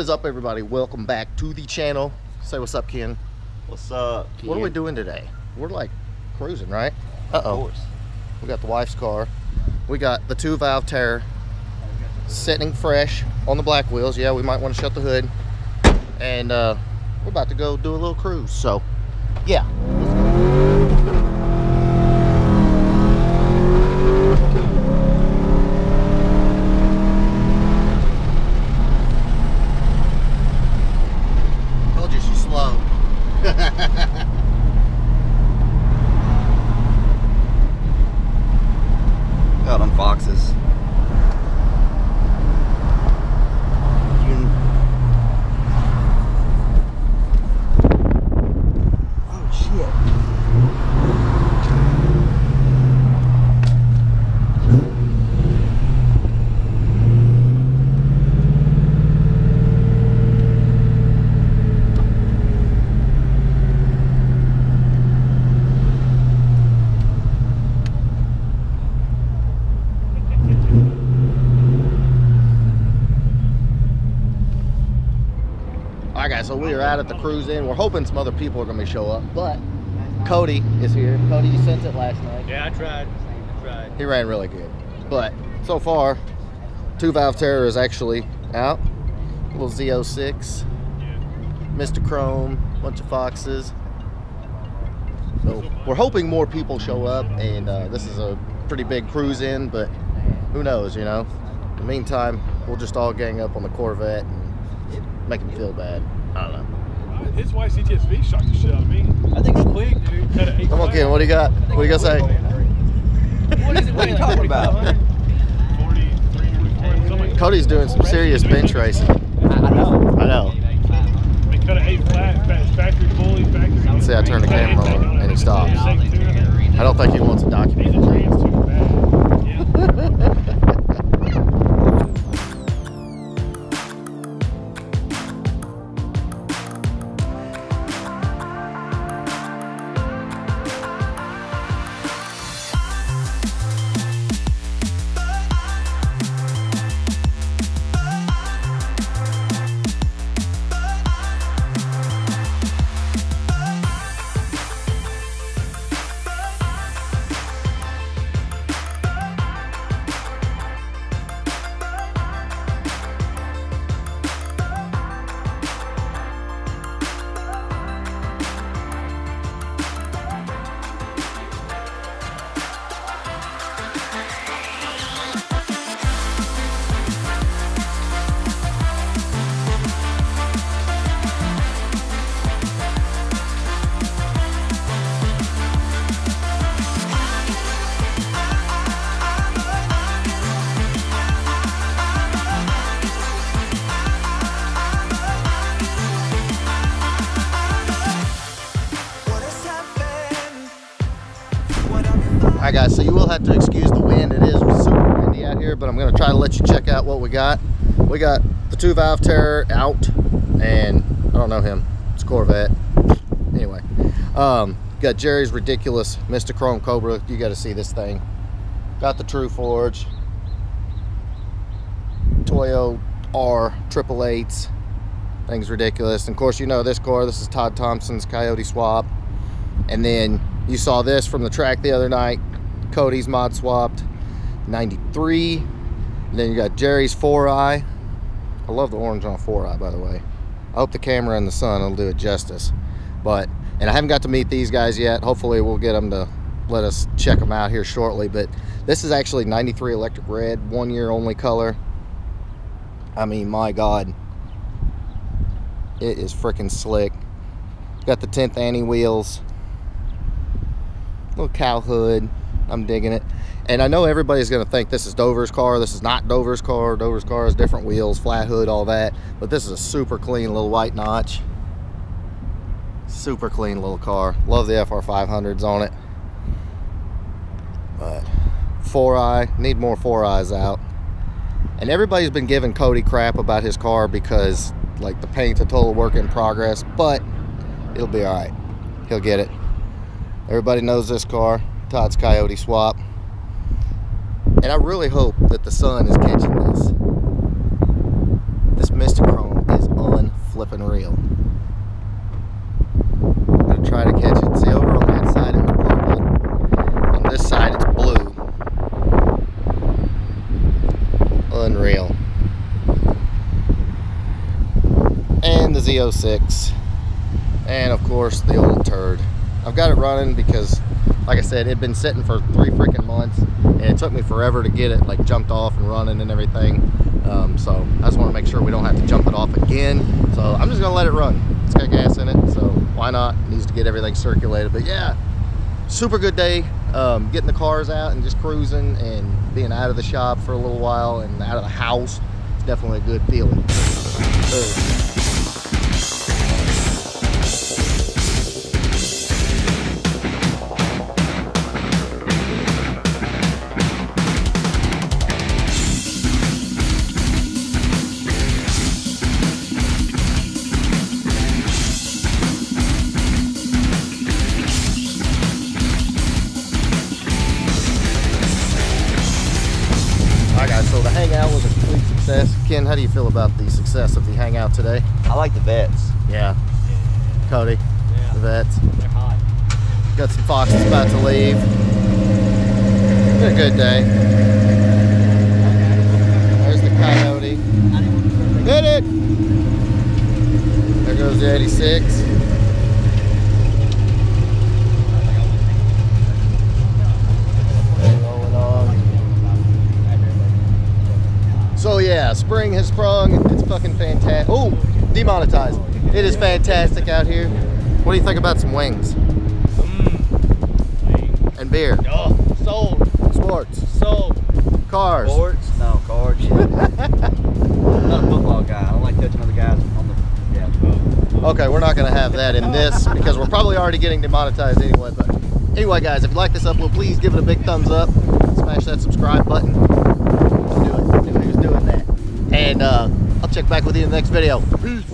is up, everybody? Welcome back to the channel. Say what's up, Ken. What's up, Ken? What are we doing today? We're like cruising, right? Of course. We got the wife's car. We got the 2-valve Terror sitting fresh on the black wheels. Yeah, we might want to shut the hood. And we're about to go do a little cruise. So, yeah. Told you she's slow. Got on Foxes. Oh shit. Alright guys, so we are out at the cruise in. We're hoping some other people are going to show up, but Cody is here. Cody, you sent it last night. Yeah, I tried. He ran really good. But so far, 2-valve Terror is actually out. A little Z06, Mystichrome, bunch of Foxes. So we're hoping more people show up, and this is a pretty big cruise in, but who knows, you know. In the meantime, we'll just all gang up on the Corvette and make him feel bad. I don't know. His white CTSV shocked the shit out of me. I think it's quick, dude. Come on, Ken, what do you got? What do you got to say? What is it? What are you talking about? 43, 44, something. Cody's doing some serious bench racing. I know. I know. They cut an 8 flat, factory fully, factory. See, I turned the camera on and he stops. I don't think he wants to document it. Alright guys, so you will have to excuse the wind. It is super windy out here, but I'm going to try to let you check out what we got. We got the 2-valve Terror out, and I don't know him. It's a Corvette. Anyway, got Jerry's ridiculous Mystichrome Cobra. You got to see this thing. Got the True Forge. Toyo R 888s. Thing's ridiculous. And of course, you know this car. This is Todd Thompson's Coyote Swap. And then you saw this from the track the other night. Cody's mod swapped 93. And then you got Jerry's 4i. I love the orange on 4i, by the way. I hope the camera in the sun will do it justice. And I haven't got to meet these guys yet. Hopefully we'll get them to let us check them out here shortly. But this is actually 93 electric red, 1 year only color. I mean, my God. It is freaking slick. Got the 10th Annie wheels. Little cow hood. I'm digging it. And I know everybody's going to think this is Dover's car. This is not Dover's car. Dover's car has different wheels, flat hood, all that. But this is a super clean little white notch. Super clean little car. Love the FR500s on it. But 4i. Need more 4i's out. And everybody's been giving Cody crap about his car because, like, the paint's a total work in progress. But it'll be all right. He'll get it. Everybody knows this car. Todd's Coyote Swap. And I really hope that the sun is catching this. This Mystichrome is and reel. I'm gonna try to catch it. See, over on that side it was purple. On this side it's blue. Unreal. And the Z06. And of course the old turd. I've got it running because, like I said, it had been sitting for 3 freaking months, and it took me forever to get it like jumped off and running and everything. So I just want to make sure we don't have to jump it off again. So I'm just gonna let it run. It's got gas in it, so why not? It needs to get everything circulated. But yeah, super good day. Getting the cars out and just cruising and being out of the shop for a little while and out of the house. It's definitely a good feeling. So the hangout was a complete success. Ken, how do you feel about the success of the hangout today? I like the vets. Yeah. Cody, Yeah. the vets. They're hot. Got some foxes about to leave. Been a good day. There's the coyote. Hit it! There goes the 86. So yeah, spring has sprung. It's fucking fantastic. Oh, demonetized. It is fantastic out here. What do you think about some wings? And beer? Oh, sold. Sports? Sold. Cars? Sports? No, cards. I'm not a football guy. I don't like touching other guys on the. Yeah. Okay, we're not going to have that in this because we're probably already getting demonetized anyway. But anyway, guys, if you like this upload, please give it a big thumbs up. Smash that subscribe button. Do it. Knew he was doing that. And I'll check back with you in the next video. Peace.